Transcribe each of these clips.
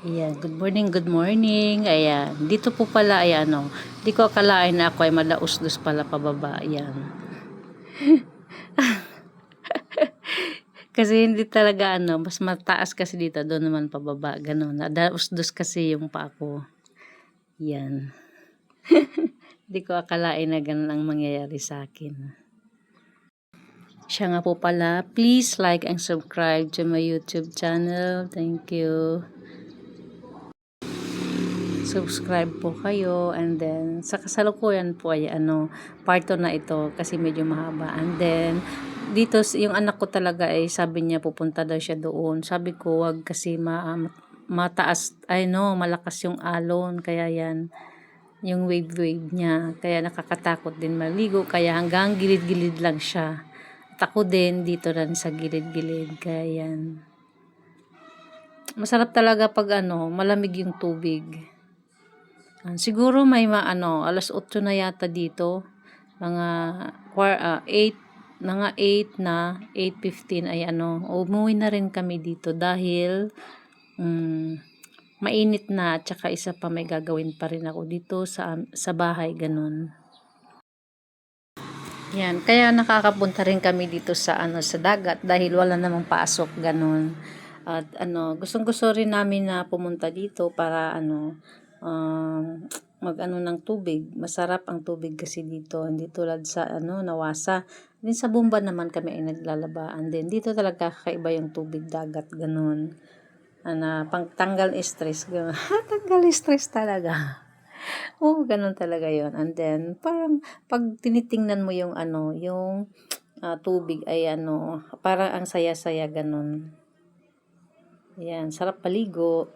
Ayan, good morning, good morning. Ayan, dito po pala ay di ko akalain na ako ay malausdos pala pababa. Ayan. Kasi hindi talaga mas mataas kasi dito, doon naman pababa, ganun. Nadausdos kasi yung paa ko. Yan. Hindi ko akalain na ganun ang mangyayari sa akin. Siya nga po pala, please like and subscribe to my YouTube channel. Thank you. Subscribe po kayo, and then sa kasalukuyan po ay part 2 na ito kasi medyo mahaba, and then dito yung anak ko talaga ay sabi niya pupunta daw siya doon. Sabi ko wag kasi mataas malakas yung alon, kaya yan yung wave niya, kaya nakakatakot din maligo, kaya hanggang gilid-gilid lang siya, at ako din dito rin sa gilid-gilid, kaya yan masarap talaga pag malamig yung tubig. Siguro may alas 8 na yata dito. Mga 8, mga 8 na 8:15 ay umuwi na rin kami dito dahil mainit na, at saka isa pa may gagawin pa rin ako dito sa bahay, ganun. Yan, kaya nakakapunta rin kami dito sa sa dagat dahil wala namang pasok, ganun. At gustong-gusto rin namin na pumunta dito para ng tubig. Masarap ang tubig kasi dito, hindi tulad sa Nawasa. Din sa Bumba naman kami ay naglalabaan din. Dito talaga kakaiba yung tubig dagat, ganun. Pang tanggal stress, ganun. Tanggal stress talaga. Oo, ganun talaga yon. And then parang pag tinitingnan mo yung yung tubig ay parang ang saya-saya, ganun. Ayan, sarap paligo.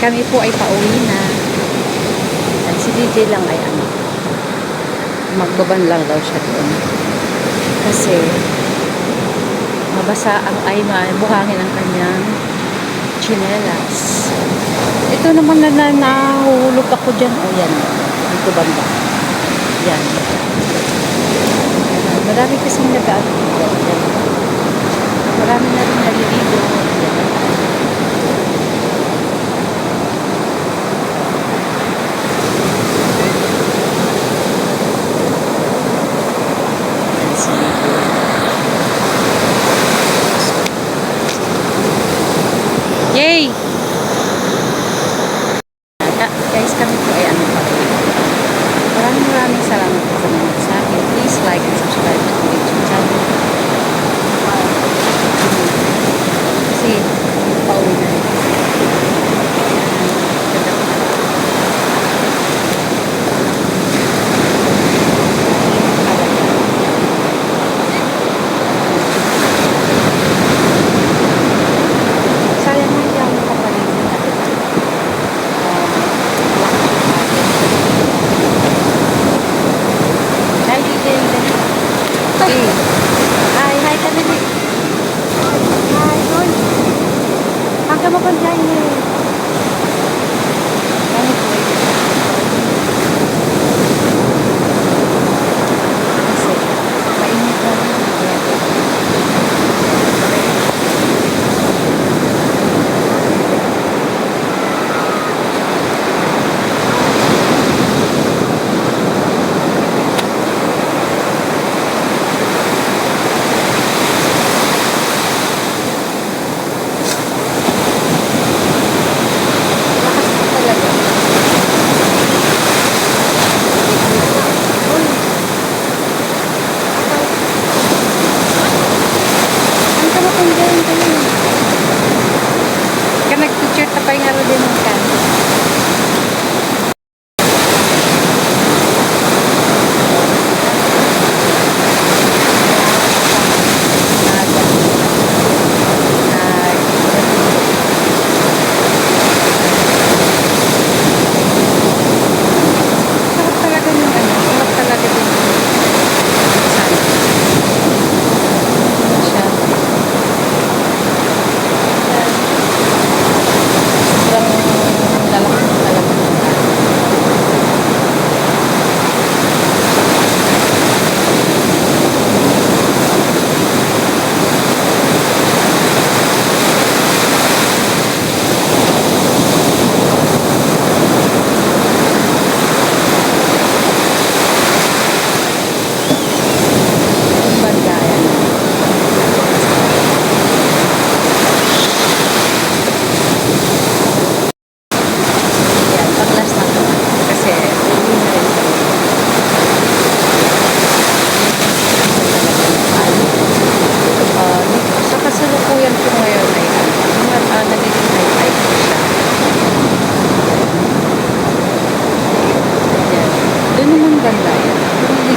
kami po ay pauwi na. At si DJ lang ay magbaban lang daw siya doon. Kasi mabasa buhangin ang kanyang chinelas. Ito naman na nahuhulog ako dyan. O yan, dito banda. Yan. Marami kasing nag-aano dyan. Marami na rin naliligo. Yan. Yay! Guys, kami po ay maraming salamat po sa mga sa akin. Please like and subscribe to the YouTube channel. Kasi pauwi na rin. Hi ka dali. Hi, Don. Hanggang mo kong dyan eh. Ano po eh. Kasi, mainit na rin. Nag-teacher tapay nga rin din ka.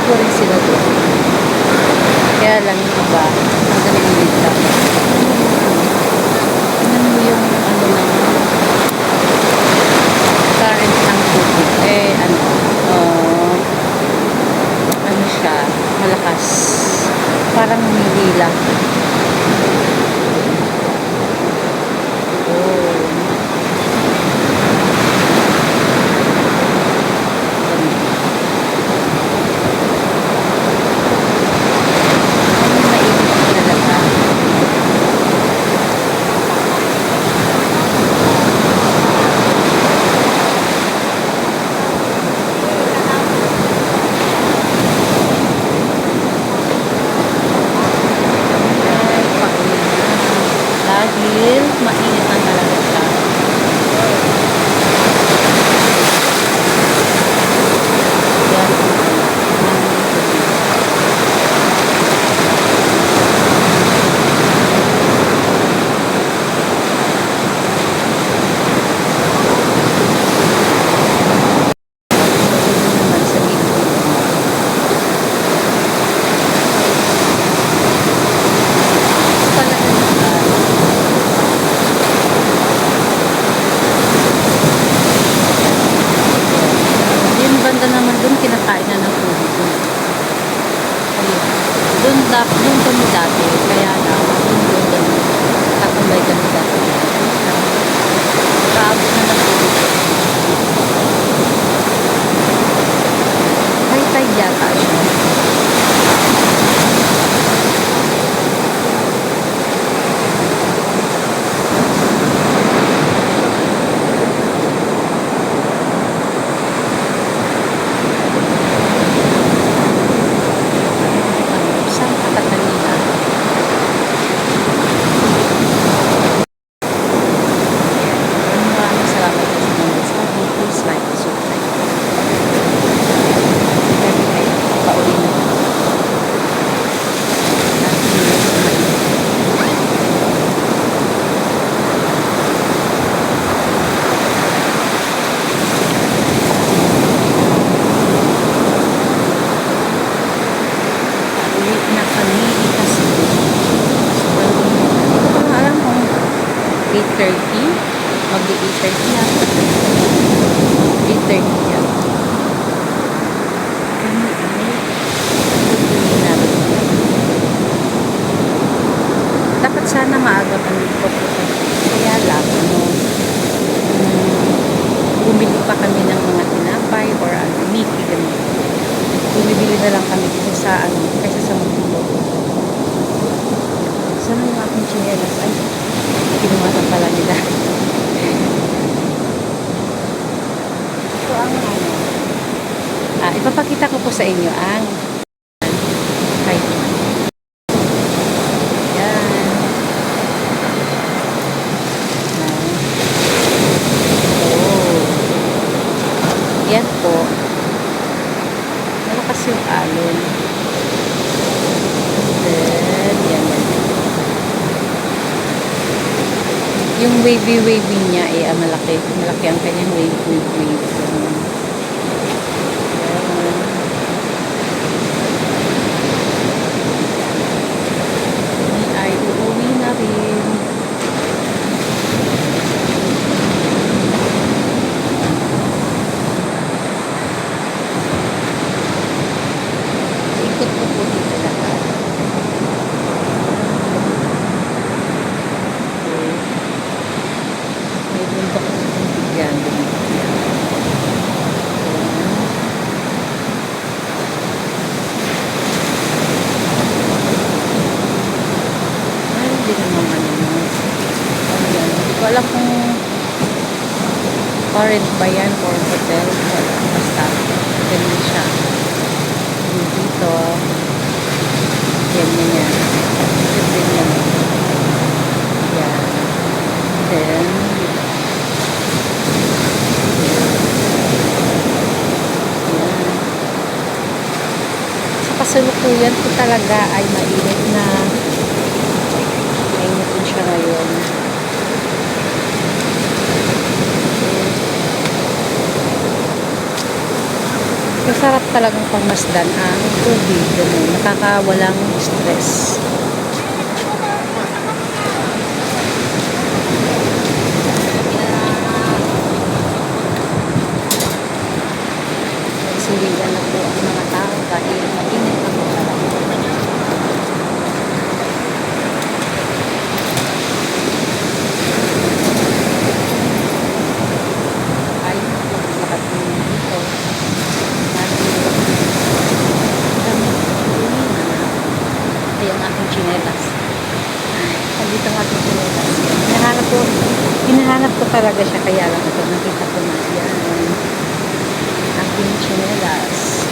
Ko rin sila doon. Kaya lang yung iba, ang galing lang. Tingnan mo yung current ng tubig. Siya, malakas. Parang humihila. Dahil mainit na talaga siya. 8:30. Mag-8:30 na. 8:30 yan. Kami ay uuwi na. Dapat sana maaga kami po. Kaya lang, bumili pa kami ng mga tinapay or Mickey, ganun. Bumibili na lang kami dito sa kaysa sa Mundo. Sana yung aking chinelas? Ay, kinuha na pala nila. Ito ang ipapakita ko po sa inyo ang height. Yan. Oh. Yan po. Malakas yung alon. Then, yan. Yung wavy niya malaki. Malaki ang kanyang wave. Ay uuwi na rin. Ikot po dito lahat. May bundok ng bigyan. Hindi naman hindi ko alam kung current ba yan or hotel. Wala. Basta ganyan siya. Dito yan. Yan. Then sa kasalukuyan ko talaga ay mainit na. Mainit din siya ngayon. Masarap talagang pagmasdan ang tubig. Nakakawalang stress. Suligan na po ang mga tao dahil mainit na po talaga. Hinahanap ko talaga siya, kaya lang ito nakita ko na yan aking chinelas.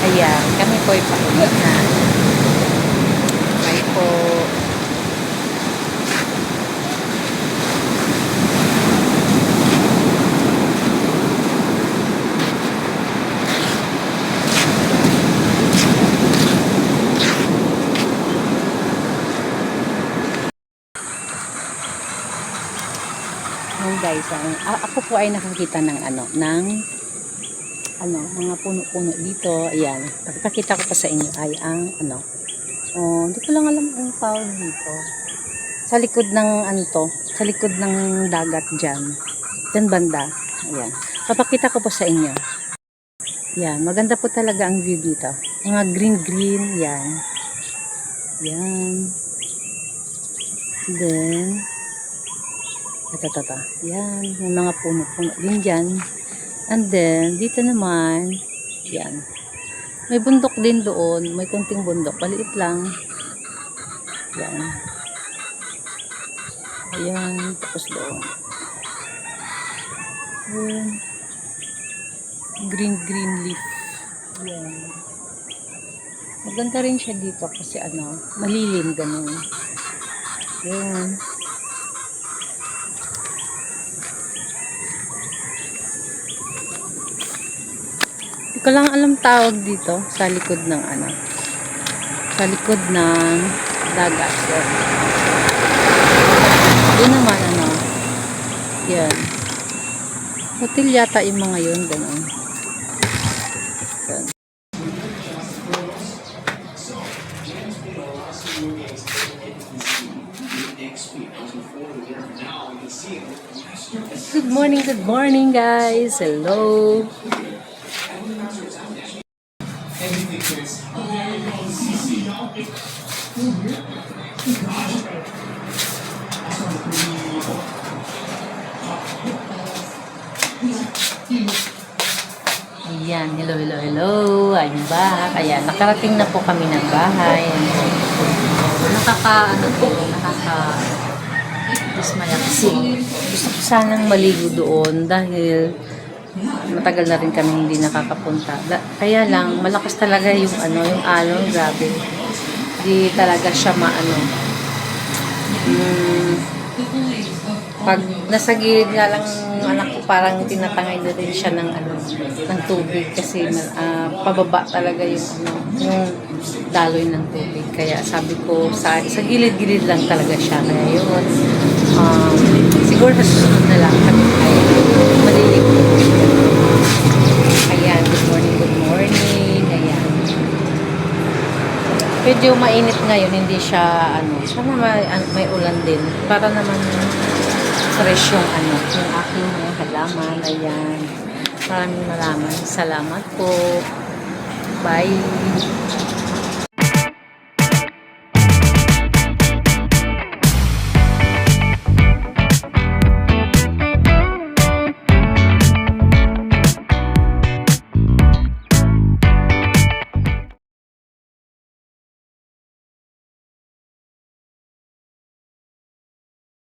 Ayan, kami po ay pauwi na. Bye po. Guys, ako po ay nakakita ng mga puno-puno dito. Ayan, pagpakita ko pa sa inyo ay ang hindi ko lang alam ang tawag dito. Sa likod ng sa likod ng dagat diyan banda. Ayan, papakita ko po sa inyo. Ayan, maganda po talaga ang view dito. Mga green, yan. Yan. Then ito. Yan, may mga puno-puno din dyan. And then, dito naman, yan. May bundok din doon. May kunting bundok. Maliit lang. Yan. Ayan, tapos doon. Yan. Green leaf. Yan. Maganda rin siya dito kasi malilim ganun. Yan. Hindi ko lang alam tawag dito sa likod ng sa likod ng dagat. Doon naman yan. Hotel yata yung mga yun, gano'n. Yan. Good morning guys. Hello. Ayan, hello. I'm back. Ayan, nakarating na po kami ng bahay. Dismaya kasi gusto ko sanang maligo doon dahil matagal na rin kami hindi nakakapunta. Kaya lang, malakas talaga yung yung alon, grabe. Di talaga siya pag nasa gilid nga lang anak ko, parang tinatangay na rin siya ng ng tubig kasi pababa talaga yung daloy ng tubig. Kaya sabi ko sa gilid-gilid lang talaga siya. Kaya yun, siguro sa susunod na lang kami ay maliligo. Ayan, good morning. Ayan. Medyo mainit ngayon, hindi siya sana may ulan din para naman fresh yung yung aking halaman. Ayan. Maraming salamat po. Bye.